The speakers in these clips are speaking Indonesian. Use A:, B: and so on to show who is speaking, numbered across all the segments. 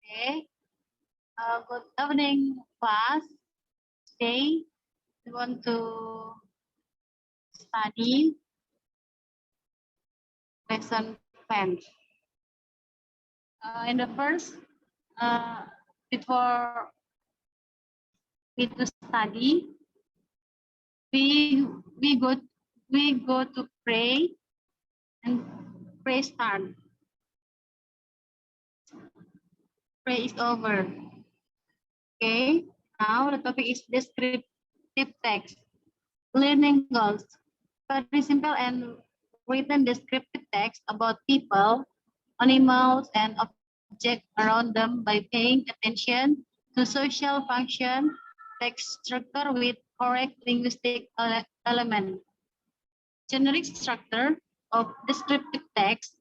A: Okay. Good evening, class. Today we want to study lesson 10. In the first, before we to study, we we go we go to pray and pray start. Pray is over. Okay. Now the topic is descriptive text. Learning goals. Very simple and written descriptive text about people, animals, and objects around them by paying attention to social function, text structure with correct linguistic element. Generic structure of descriptive text.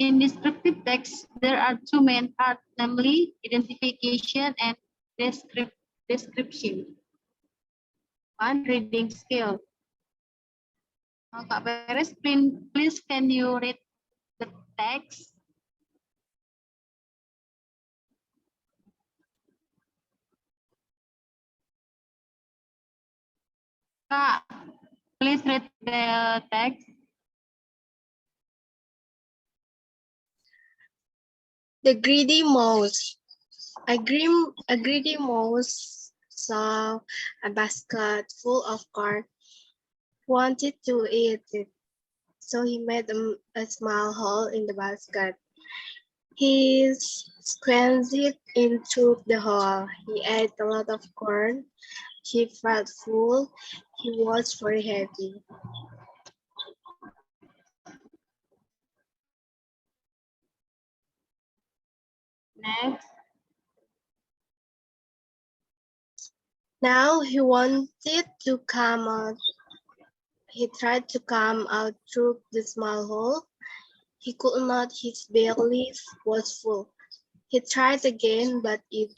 A: In descriptive text, there are two main parts, namely identification and description. One, reading skill. Kak Beres, please can you read the text? Kak, please read the text.
B: The greedy mouse. A greedy mouse saw a basket full of corn, wanted to eat it, so he made a small hole in the basket. He squeezed it into the hole. He ate a lot of corn. He felt full. He was very happy.
A: Next.
B: Now he wanted to come out. He tried to come out through the small hole. He could not, his belly was full. He tried again, but it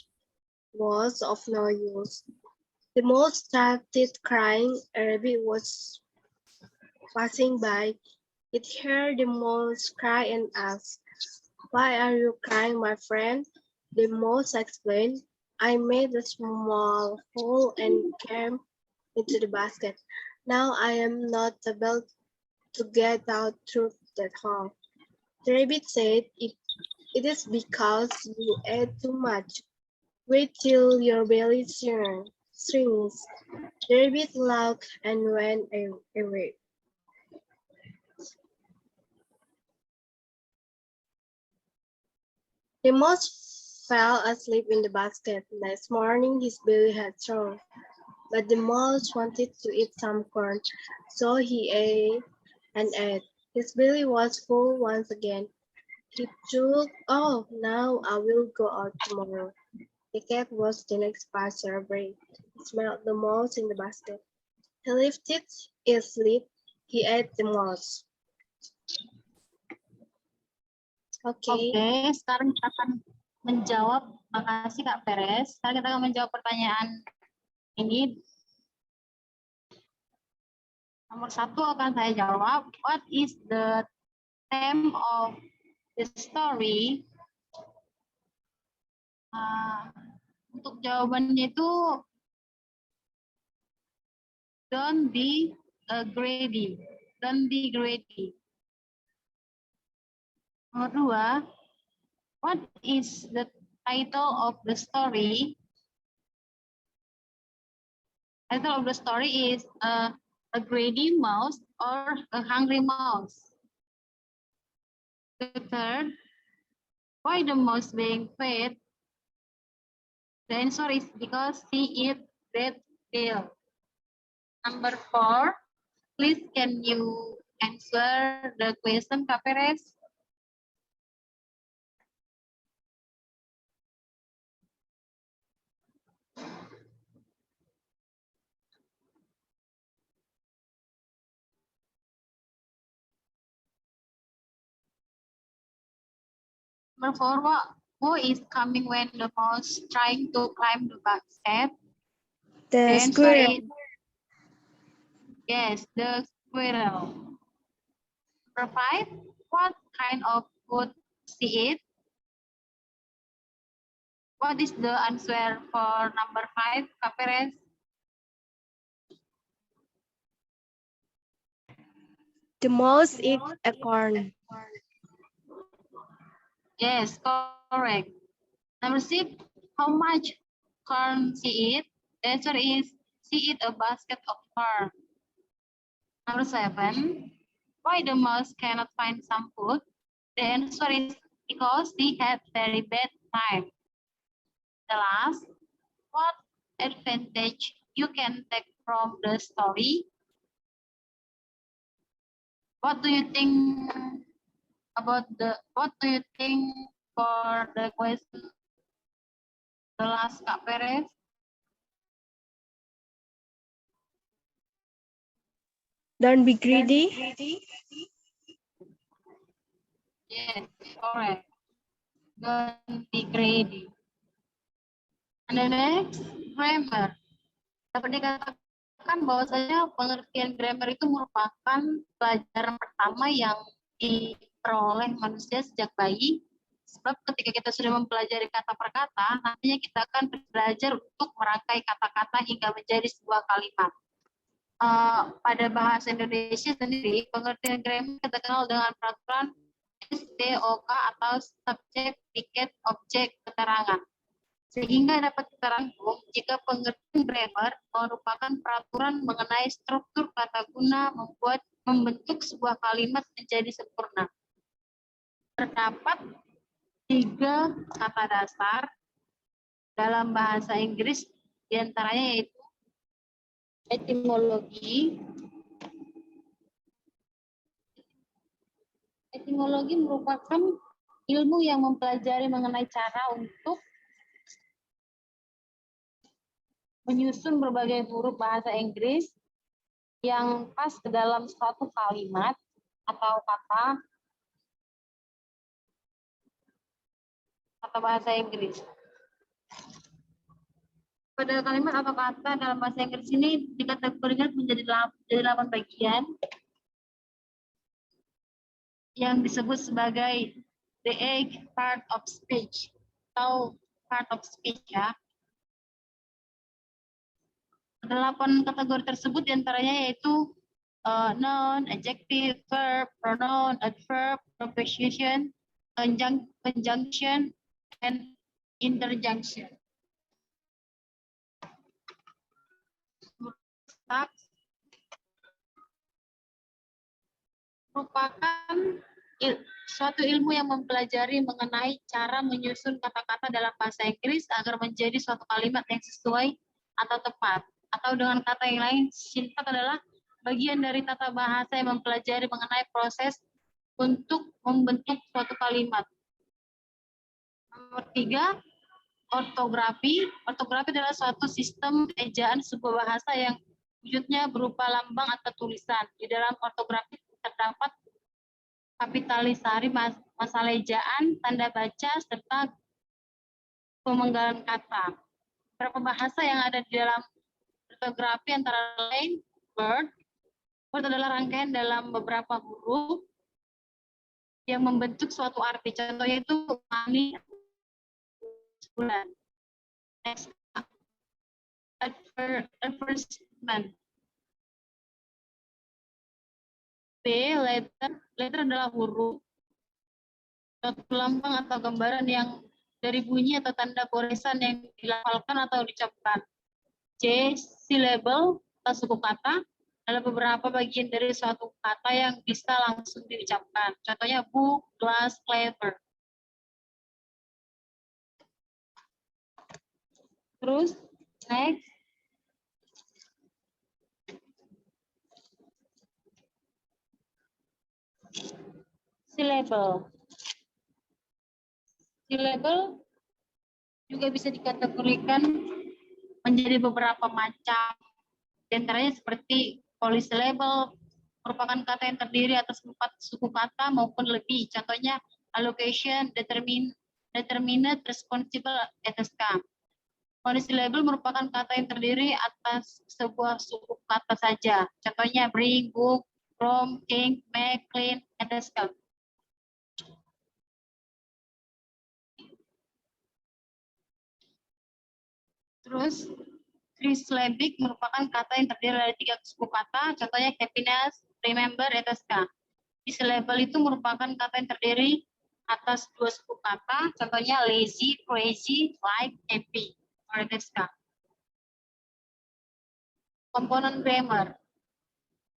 B: was of no use. The mouse started crying. A rabbit was passing by. It heard the mouse cry and asked, "Why are you crying, my friend?" The mouse explained, "I made a small hole and came into the basket. Now I am not able to get out through that hole." The rabbit said, "It is because you ate too much. Wait till your belly shrinks." The rabbit laughed and went away. The mouse fell asleep in the basket. Next morning his belly had shrunk, but the mouse wanted to eat some corn, so he ate and ate. His belly was full once again. He thought, "Oh, now I will go out tomorrow." The cat was the next passerby. He smelled the mouse in the basket. He lifted his lid. He ate the mouse.
A: Oke, sekarang kita akan menjawab. Makasih Kak Beres. Sekarang kita akan menjawab pertanyaan ini. Nomor 1 akan saya jawab. What is the theme of the story? Untuk jawabannya itu don't be greedy. Don't be greedy. Nomor 2, what is the title of the story? Title of the story is a greedy mouse or a hungry mouse. The third, why the mouse being fed? The answer is because he eat red tail. Number 4, please can you answer the question, Kak Perez? Number 4, who is coming when the mouse trying to climb the basket?
B: The squirrel.
A: Yes, the squirrel. Number 5, what kind of food she eat? What is the answer for number 5, Kak Perez?
B: The mouse eats a corn.
A: Yes, correct. Number 6, how much corn she eat? The answer is she eat a basket of corn. Number 7, why the mouse cannot find some food? The answer is because she had very bad time. The last, what advantage you can take from the story? What do you think what do you think for the question? The last, Kak Perez?
B: Don't be greedy.
A: Yes, correct. Don't be greedy. And the next, grammar. Dapat dikatakan bahwasanya pengertian grammar itu merupakan pelajaran pertama yang diperoleh manusia sejak bayi. Sebab ketika kita sudah mempelajari kata per kata, nantinya kita akan belajar untuk merangkai kata-kata hingga menjadi sebuah kalimat. Pada bahasa Indonesia sendiri, pengertian grammar kita kenal dengan peraturan STOK atau subjek, predicate, objek, keterangan. Sehingga dapat kita rangkum jika pengertian grammar merupakan peraturan mengenai struktur kata guna membentuk sebuah kalimat menjadi sempurna. Terdapat 3 kata dasar dalam bahasa Inggris, diantaranya yaitu etimologi. Etimologi merupakan ilmu yang mempelajari mengenai cara untuk menyusun berbagai huruf bahasa Inggris yang pas ke dalam suatu kalimat atau kata bahasa Inggris. Pada kalimat atau kata dalam bahasa Inggris ini dikategorikan menjadi 8 bagian yang disebut sebagai the eight part of speech atau part of speech ya. 8 kategori tersebut diantaranya yaitu noun, adjective, verb, pronoun, adverb, preposition, conjunction, and interjunction. Merupakan suatu ilmu yang mempelajari mengenai cara menyusun kata-kata dalam bahasa Inggris agar menjadi suatu kalimat yang sesuai atau tepat. Atau dengan kata yang lain, sintak adalah bagian dari tata bahasa yang mempelajari mengenai proses untuk membentuk suatu kalimat. Nomor 3, ortografi. Ortografi adalah suatu sistem ejaan sebuah bahasa yang wujudnya berupa lambang atau tulisan. Di dalam ortografi terdapat kapitalisasi, masalah ejaan, tanda baca, serta pemenggalan kata. Beberapa bahasa yang ada di dalam ortografi antara lain word. Word adalah rangkaian dalam beberapa huruf yang membentuk suatu arti. Contohnya itu money, bulan. Next, advertisement. B, letter. Letter adalah huruf, suatu lambang atau gambaran yang dari bunyi atau tanda goresan yang dilafalkan atau diucapkan. C, syllable atau suku kata adalah beberapa bagian dari suatu kata yang bisa langsung diucapkan. Contohnya book, glass, clever. Terus, next. Syllable. Syllable juga bisa dikategorikan menjadi beberapa macam. Di antaranya seperti polysyllable, merupakan kata yang terdiri atas 4 suku kata maupun lebih. Contohnya allocation, determinate, responsible, etc. Polysyllable merupakan kata yang terdiri atas sebuah suku kata saja. Contohnya bring, book, from, think, make, clean, etc. Terus trisyllabic merupakan kata yang terdiri dari 3 suku kata, contohnya happiness, remember, etc. Bisyllable itu merupakan kata yang terdiri atas 2 suku kata, contohnya lazy, crazy, like, happy, etc. Komponen grammar.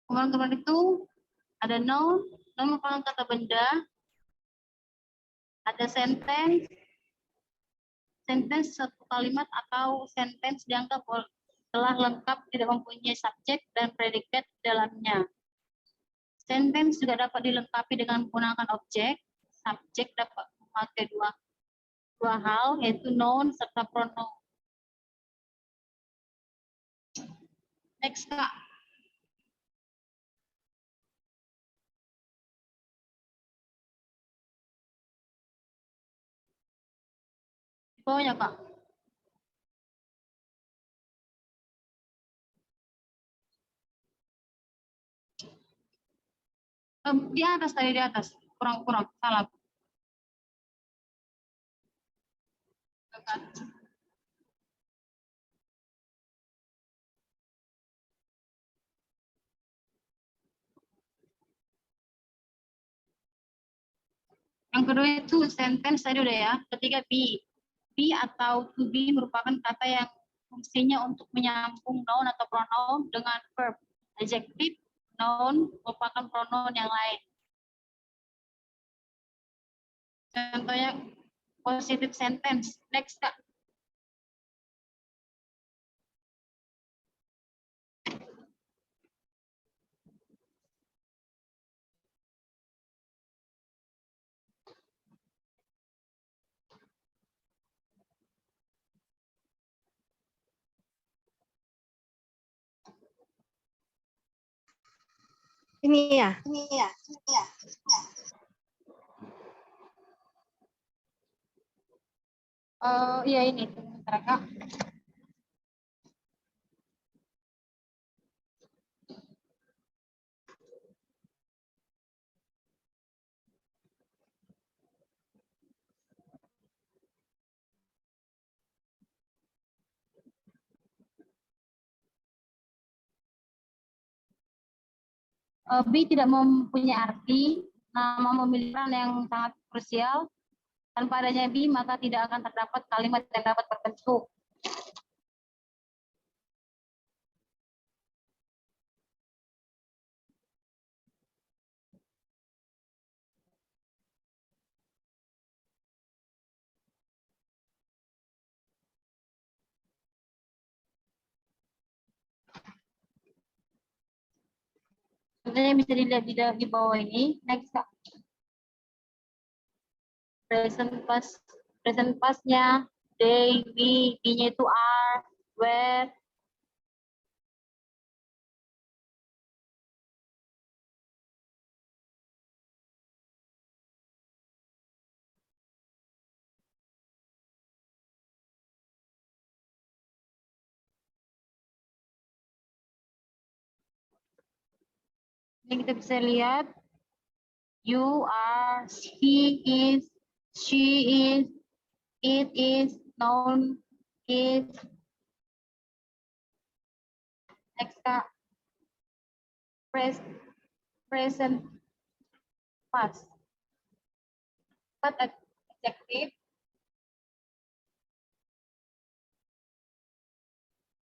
A: Komponen itu ada noun merupakan kata benda, ada sentence, satu kalimat atau sentence dianggap telah lengkap tidak mempunyai subjek dan predikat di dalamnya. Sentence juga dapat dilengkapi dengan menggunakan objek. Subjek dapat memakai dua hal, yaitu noun serta pronoun. Next, Kak. Di bawahnya, Kak. Di atas tadi, di atas. Kurang, salah. Yang kedua itu sentence tadi udah ya. Ketiga be. Be atau to be merupakan kata yang fungsinya untuk menyambung noun atau pronoun dengan verb. Adjective, noun merupakan pronoun yang lain. Contohnya positive sentence. Next, Kak.
B: Ini ya.
A: Iya ini. Sebentar, Kak. Be tidak mempunyai arti, nama memiliki peran yang sangat krusial. Tanpa adanya be, maka tidak akan terdapat kalimat yang dapat terbentuk. Contohnya bisa dilihat di bawah ini. Next, Kak. Present past-nya they, we, be-nya itu are, were. Ini kita bisa lihat you are, he is, she is, it is, noun is. Next, Kak. Present past. But adjective.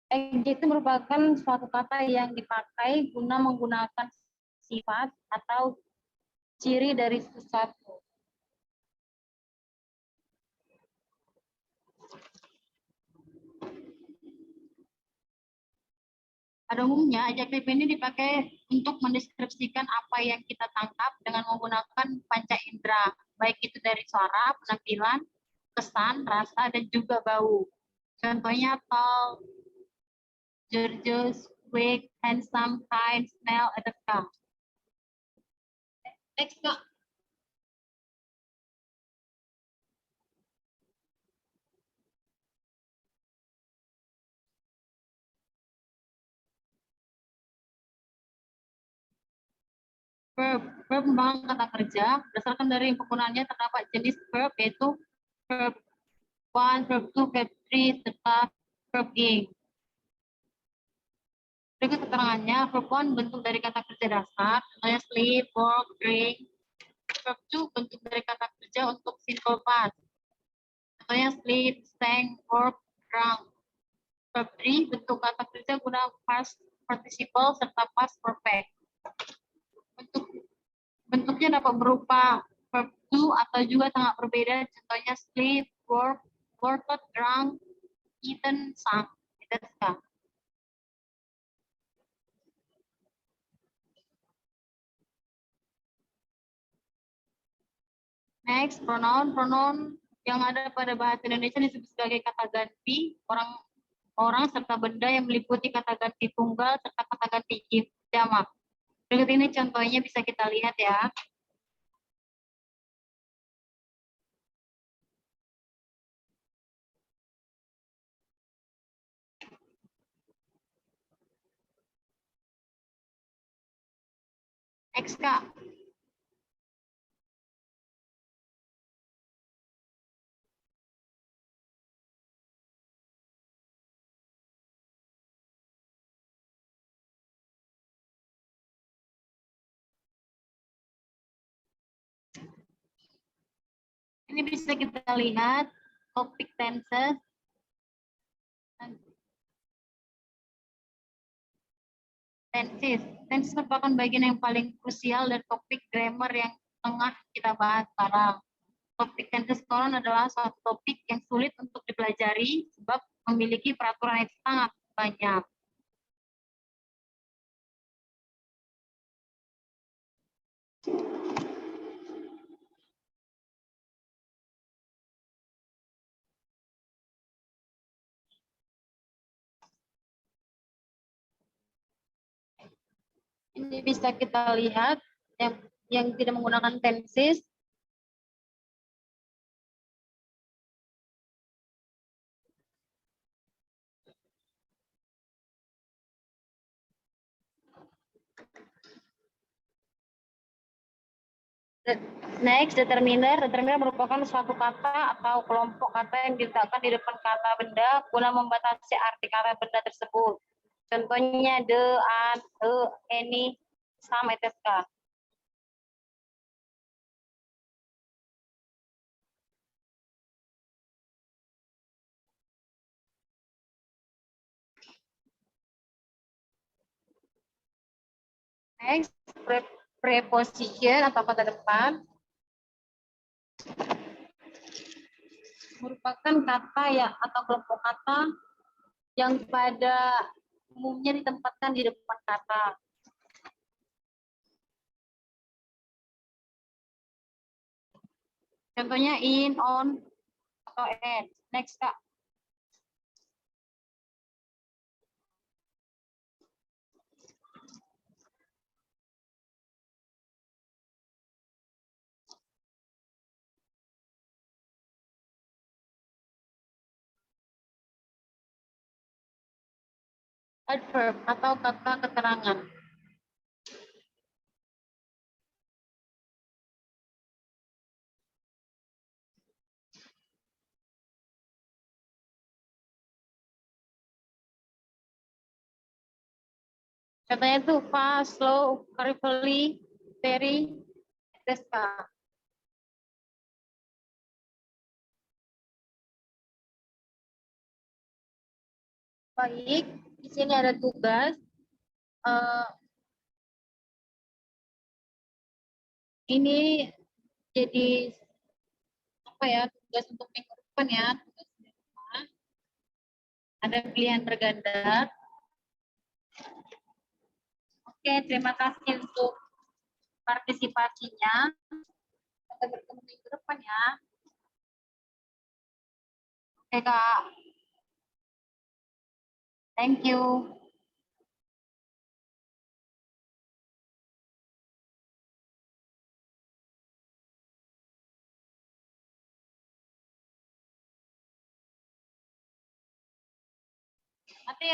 A: Adjective merupakan suatu kata yang dipakai guna menggunakan sifat atau ciri dari sesuatu. Pada umumnya, adjektif ini dipakai untuk mendeskripsikan apa yang kita tangkap dengan menggunakan panca indera, baik itu dari suara, penampilan, kesan, rasa, dan juga bau. Contohnya tall, gorgeous, quick, handsome, kind, smell, etc. Next, Kak. Verb merupakan kata kerja. Berdasarkan dari penggunaannya terdapat jenis verb, yaitu verb 1, verb 2, verb 3, serta verb ing. Berikut keterangannya, verb 1 bentuk dari kata kerja dasar, contohnya sleep, work, drink. Verb 2 bentuk dari kata kerja untuk simple past, contohnya sleep, sang, work, drunk. Verb 3 bentuk kata kerja guna past participle serta past perfect. Bentuknya dapat berupa verb 2 atau juga sangat berbeda, contohnya sleep, work, worked, drunk, eaten, sung, etc. Next, pronoun. Pronoun yang ada pada bahasa Indonesia disebut sebagai kata ganti orang serta benda yang meliputi kata ganti tunggal serta kata ganti jamak. Berikut ini contohnya bisa kita lihat ya. Next, Kak. Ini bisa kita lihat topik tenses. Tenses merupakan bagian yang paling krusial dari topik grammar yang tengah kita bahas sekarang. Topik tenses konon adalah suatu topik yang sulit untuk dipelajari sebab memiliki peraturan yang sangat banyak. Ini bisa kita lihat yang tidak menggunakan tenses. Next, determiner. Determiner merupakan suatu kata atau kelompok kata yang diletakkan di depan kata benda guna membatasi arti kata benda tersebut. Contohnya the, an, any, some, etc. Next, preposition atau kata depan merupakan kata ya atau kelompok kata yang pada umumnya ditempatkan di depan kata. Contohnya in, on, atau at. Next, Kak. Adverb atau kata keterangan. Contohnya itu fast, slow, carefully, very, etc. Baik, di sini ada tugas. Ini jadi apa ya, tugas untuk minggu depan ya, tugas di rumah. Ada pilihan berganda. Oke, terima kasih untuk partisipasinya. Kita bertemu minggu depan ya. Oke, Kak. Thank you. Matiin